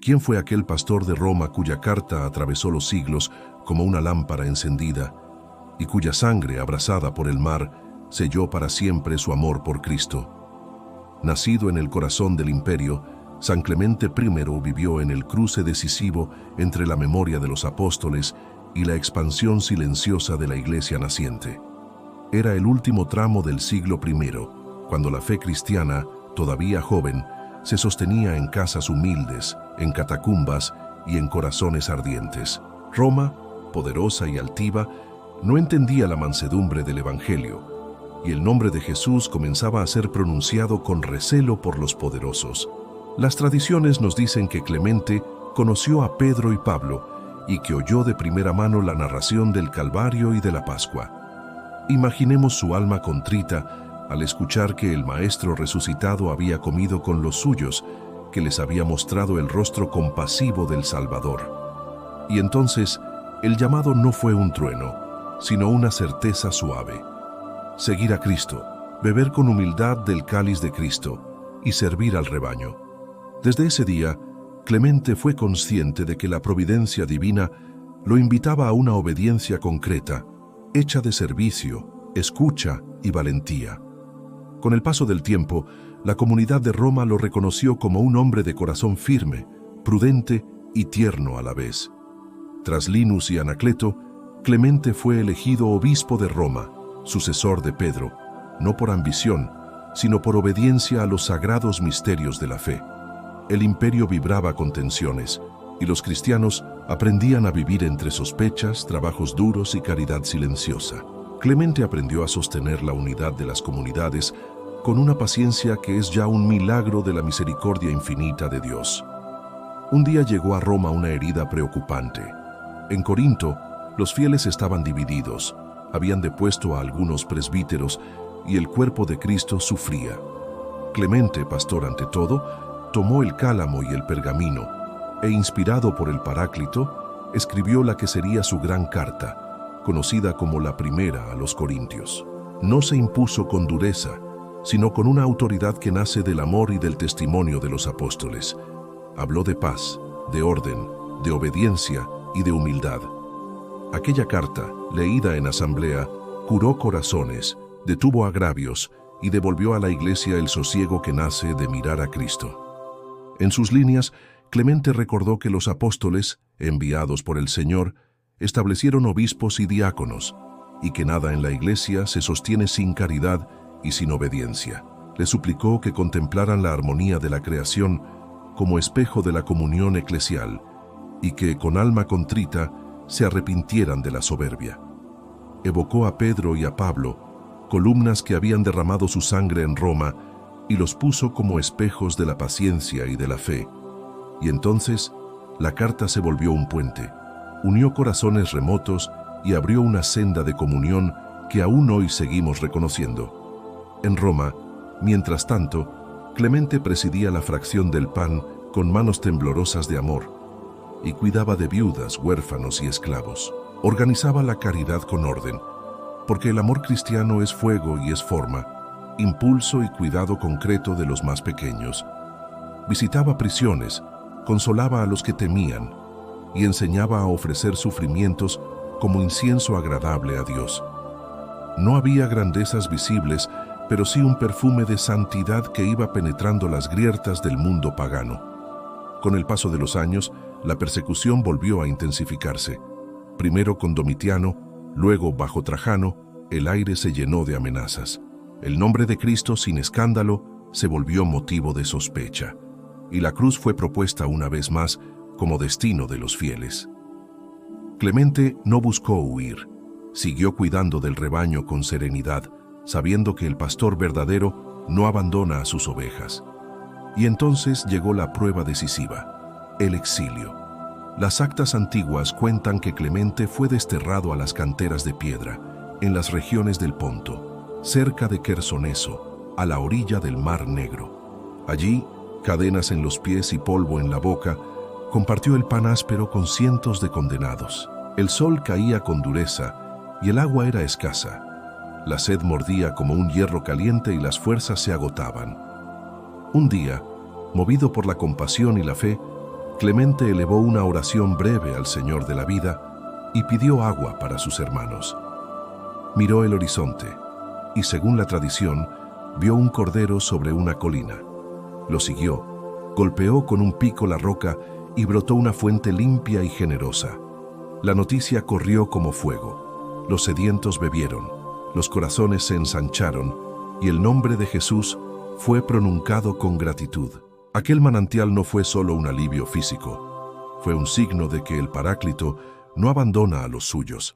¿Quién fue aquel pastor de Roma cuya carta atravesó los siglos como una lámpara encendida y cuya sangre, abrasada por el mar, selló para siempre su amor por Cristo? Nacido en el corazón del imperio, San Clemente I vivió en el cruce decisivo entre la memoria de los apóstoles y la expansión silenciosa de la Iglesia naciente. Era el último tramo del siglo I, cuando la fe cristiana, todavía joven, se sostenía en casas humildes, en catacumbas y en corazones ardientes. Roma, poderosa y altiva, no entendía la mansedumbre del Evangelio, y el nombre de Jesús comenzaba a ser pronunciado con recelo por los poderosos. Las tradiciones nos dicen que Clemente conoció a Pedro y Pablo y que oyó de primera mano la narración del Calvario y de la Pascua. Imaginemos su alma contrita al escuchar que el Maestro resucitado había comido con los suyos, que les había mostrado el rostro compasivo del Salvador. Y entonces, el llamado no fue un trueno, sino una certeza suave. Seguir a Cristo, beber con humildad del cáliz de Cristo y servir al rebaño. Desde ese día, Clemente fue consciente de que la providencia divina lo invitaba a una obediencia concreta, hecha de servicio, escucha y valentía. Con el paso del tiempo, la comunidad de Roma lo reconoció como un hombre de corazón firme, prudente y tierno a la vez. Tras Linus y Anacleto, Clemente fue elegido obispo de Roma, sucesor de Pedro, no por ambición, sino por obediencia a los sagrados misterios de la fe. El imperio vibraba con tensiones, y los cristianos aprendían a vivir entre sospechas, trabajos duros y caridad silenciosa. Clemente aprendió a sostener la unidad de las comunidades con una paciencia que es ya un milagro de la misericordia infinita de Dios. Un día llegó a Roma una herida preocupante. En Corinto, los fieles estaban divididos, habían depuesto a algunos presbíteros y el cuerpo de Cristo sufría. Clemente, pastor ante todo, tomó el cálamo y el pergamino e, inspirado por el Paráclito, escribió la que sería su gran carta, conocida como la Primera a los Corintios. No se impuso con dureza, sino con una autoridad que nace del amor y del testimonio de los apóstoles. Habló de paz, de orden, de obediencia y de humildad. Aquella carta, leída en asamblea, curó corazones, detuvo agravios y devolvió a la Iglesia el sosiego que nace de mirar a Cristo. En sus líneas, Clemente recordó que los apóstoles, enviados por el Señor, establecieron obispos y diáconos, y que nada en la Iglesia se sostiene sin caridad y sin obediencia. Le suplicó que contemplaran la armonía de la creación como espejo de la comunión eclesial, y que, con alma contrita, se arrepintieran de la soberbia. Evocó a Pedro y a Pablo, columnas que habían derramado su sangre en Roma, y los puso como espejos de la paciencia y de la fe. Y entonces, la carta se volvió un puente, unió corazones remotos y abrió una senda de comunión que aún hoy seguimos reconociendo. En Roma, mientras tanto, Clemente presidía la fracción del pan con manos temblorosas de amor y cuidaba de viudas, huérfanos y esclavos. Organizaba la caridad con orden, porque el amor cristiano es fuego y es forma, impulso y cuidado concreto de los más pequeños. Visitaba prisiones, consolaba a los que temían y enseñaba a ofrecer sufrimientos como incienso agradable a Dios. No había grandezas visibles, pero sí un perfume de santidad que iba penetrando las grietas del mundo pagano. Con el paso de los años, la persecución volvió a intensificarse. Primero con Domitiano, luego bajo Trajano, el aire se llenó de amenazas. El nombre de Cristo, sin escándalo, se volvió motivo de sospecha, y la cruz fue propuesta una vez más como destino de los fieles. Clemente no buscó huir, siguió cuidando del rebaño con serenidad, sabiendo que el pastor verdadero no abandona a sus ovejas. Y entonces llegó la prueba decisiva, el exilio. Las actas antiguas cuentan que Clemente fue desterrado a las canteras de piedra, en las regiones del Ponto, cerca de Quersoneso, a la orilla del Mar Negro. Allí, cadenas en los pies y polvo en la boca, compartió el pan áspero con cientos de condenados. El sol caía con dureza y el agua era escasa. La sed mordía como un hierro caliente y las fuerzas se agotaban. Un día, movido por la compasión y la fe, Clemente elevó una oración breve al Señor de la vida y pidió agua para sus hermanos. Miró el horizonte y, según la tradición, vio un cordero sobre una colina. Lo siguió, golpeó con un pico la roca y brotó una fuente limpia y generosa. La noticia corrió como fuego. Los sedientos bebieron, los corazones se ensancharon y el nombre de Jesús fue pronunciado con gratitud. Aquel manantial no fue solo un alivio físico, fue un signo de que el Paráclito no abandona a los suyos.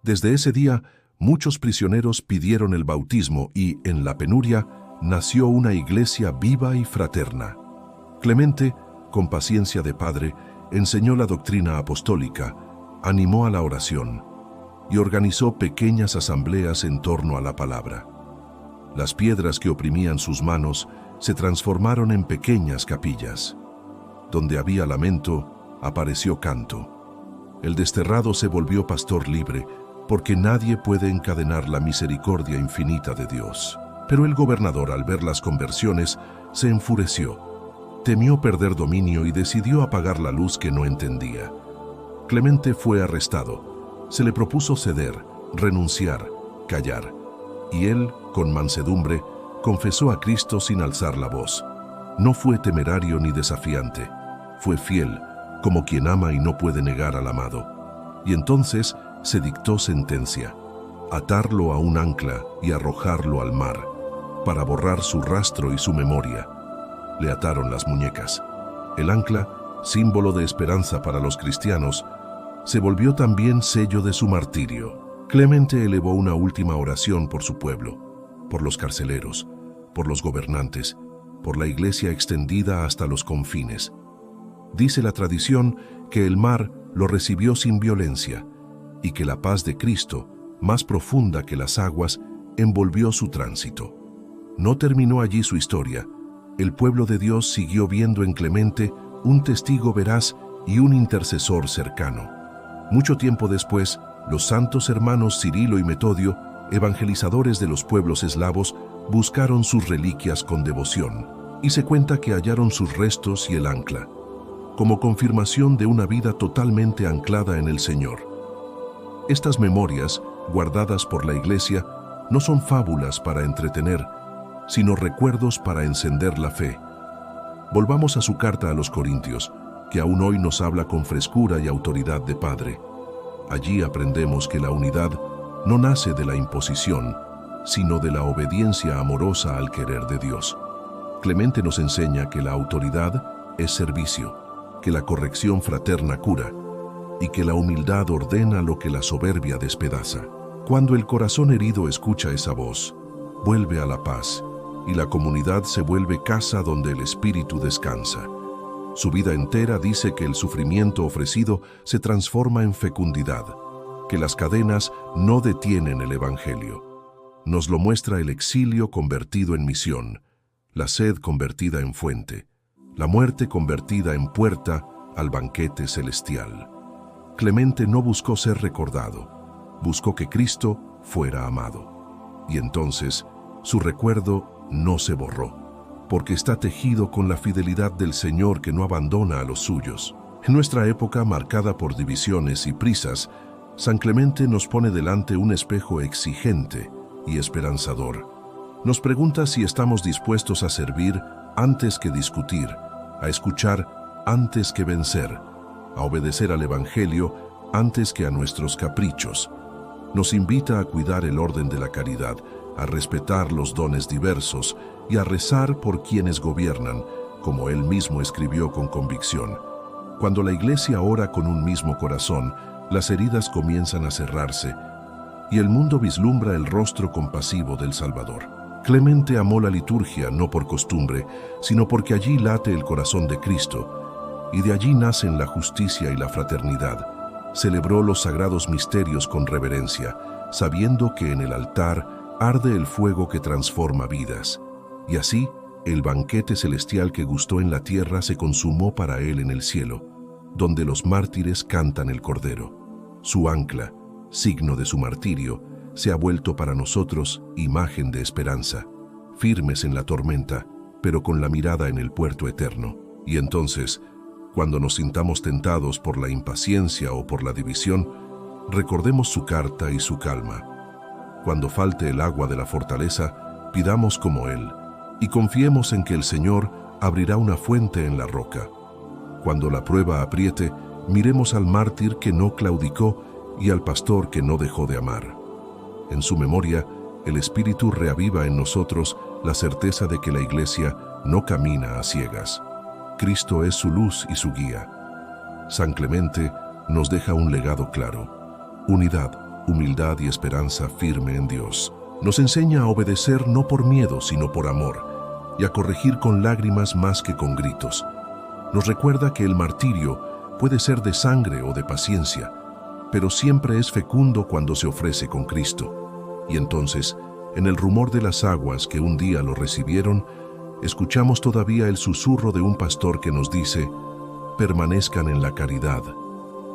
Desde ese día, muchos prisioneros pidieron el bautismo y, en la penuria, nació una iglesia viva y fraterna. Clemente, con paciencia de padre, enseñó la doctrina apostólica, animó a la oración y organizó pequeñas asambleas en torno a la palabra. Las piedras que oprimían sus manos se transformaron en pequeñas capillas. Donde había lamento, apareció canto. El desterrado se volvió pastor libre, porque nadie puede encadenar la misericordia infinita de Dios. Pero el gobernador, al ver las conversiones, se enfureció. Temió perder dominio y decidió apagar la luz que no entendía. Clemente fue arrestado. Se le propuso ceder, renunciar, callar. Y él, con mansedumbre, confesó a Cristo sin alzar la voz. No fue temerario ni desafiante. Fue fiel, como quien ama y no puede negar al amado. Y entonces se dictó sentencia: atarlo a un ancla y arrojarlo al mar, para borrar su rastro y su memoria. Le ataron las muñecas. El ancla, símbolo de esperanza para los cristianos, se volvió también sello de su martirio. Clemente elevó una última oración por su pueblo, por los carceleros, por los gobernantes, por la iglesia extendida hasta los confines. Dice la tradición que el mar lo recibió sin violencia y que la paz de Cristo, más profunda que las aguas, envolvió su tránsito. No terminó allí su historia. El pueblo de Dios siguió viendo en Clemente un testigo veraz y un intercesor cercano. Mucho tiempo después, los santos hermanos Cirilo y Metodio, evangelizadores de los pueblos eslavos, buscaron sus reliquias con devoción, y se cuenta que hallaron sus restos y el ancla, como confirmación de una vida totalmente anclada en el Señor. Estas memorias, guardadas por la Iglesia, no son fábulas para entretener, sino recuerdos para encender la fe. Volvamos a su carta a los Corintios, que aún hoy nos habla con frescura y autoridad de Padre. Allí aprendemos que la unidad no nace de la imposición, sino de la obediencia amorosa al querer de Dios. Clemente nos enseña que la autoridad es servicio, que la corrección fraterna cura, y que la humildad ordena lo que la soberbia despedaza. Cuando el corazón herido escucha esa voz, vuelve a la paz, y la comunidad se vuelve casa donde el espíritu descansa. Su vida entera dice que el sufrimiento ofrecido se transforma en fecundidad, que las cadenas no detienen el Evangelio. Nos lo muestra el exilio convertido en misión, la sed convertida en fuente, la muerte convertida en puerta al banquete celestial. Clemente no buscó ser recordado, buscó que Cristo fuera amado. Y entonces, su recuerdo no se borró, porque está tejido con la fidelidad del Señor que no abandona a los suyos. En nuestra época marcada por divisiones y prisas, San Clemente nos pone delante un espejo exigente y esperanzador. Nos pregunta si estamos dispuestos a servir antes que discutir, a escuchar antes que vencer, a obedecer al Evangelio antes que a nuestros caprichos. Nos invita a cuidar el orden de la caridad, a respetar los dones diversos y a rezar por quienes gobiernan, como él mismo escribió con convicción. Cuando la Iglesia ora con un mismo corazón, las heridas comienzan a cerrarse y el mundo vislumbra el rostro compasivo del Salvador. Clemente amó la liturgia no por costumbre, sino porque allí late el corazón de Cristo, y de allí nacen la justicia y la fraternidad. Celebró los sagrados misterios con reverencia, sabiendo que en el altar arde el fuego que transforma vidas. Y así, el banquete celestial que gustó en la tierra se consumó para él en el cielo, donde los mártires cantan el Cordero. Su ancla, signo de su martirio, se ha vuelto para nosotros imagen de esperanza, firmes en la tormenta, pero con la mirada en el puerto eterno. Y entonces, Cuando nos sintamos tentados por la impaciencia o por la división, recordemos su carta y su calma. Cuando falte el agua de la fortaleza, pidamos como Él y confiemos en que el Señor abrirá una fuente en la roca. Cuando la prueba apriete, miremos al mártir que no claudicó y al pastor que no dejó de amar. En su memoria, el Espíritu reaviva en nosotros la certeza de que la Iglesia no camina a ciegas. Cristo es su luz y su guía. San Clemente nos deja un legado claro: unidad, humildad y esperanza firme en Dios. Nos enseña a obedecer no por miedo, sino por amor, y a corregir con lágrimas más que con gritos. Nos recuerda que el martirio puede ser de sangre o de paciencia, pero siempre es fecundo cuando se ofrece con Cristo. Y entonces, en el rumor de las aguas que un día lo recibieron, escuchamos todavía el susurro de un pastor que nos dice: permanezcan en la caridad,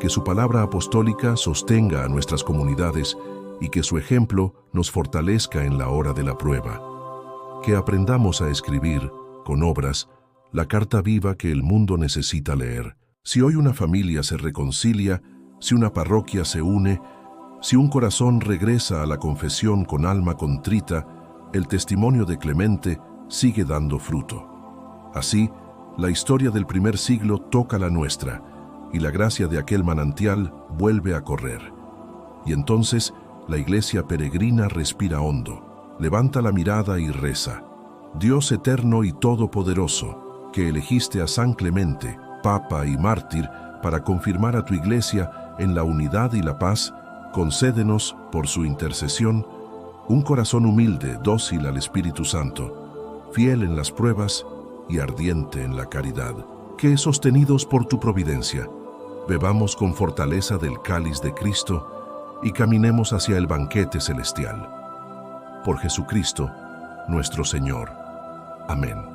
que su palabra apostólica sostenga a nuestras comunidades y que su ejemplo nos fortalezca en la hora de la prueba. Que aprendamos a escribir, con obras, la carta viva que el mundo necesita leer. Si hoy una familia se reconcilia, si una parroquia se une, si un corazón regresa a la confesión con alma contrita, el testimonio de Clemente sigue dando fruto. Así, la historia del primer siglo toca la nuestra, y la gracia de aquel manantial vuelve a correr. Y entonces, la Iglesia peregrina respira hondo, levanta la mirada y reza: Dios eterno y todopoderoso, que elegiste a San Clemente, Papa y mártir, para confirmar a tu Iglesia en la unidad y la paz, concédenos, por su intercesión, un corazón humilde, dócil al Espíritu Santo, fiel en las pruebas y ardiente en la caridad, que, sostenidos por tu providencia, bebamos con fortaleza del cáliz de Cristo y caminemos hacia el banquete celestial. Por Jesucristo, nuestro Señor. Amén.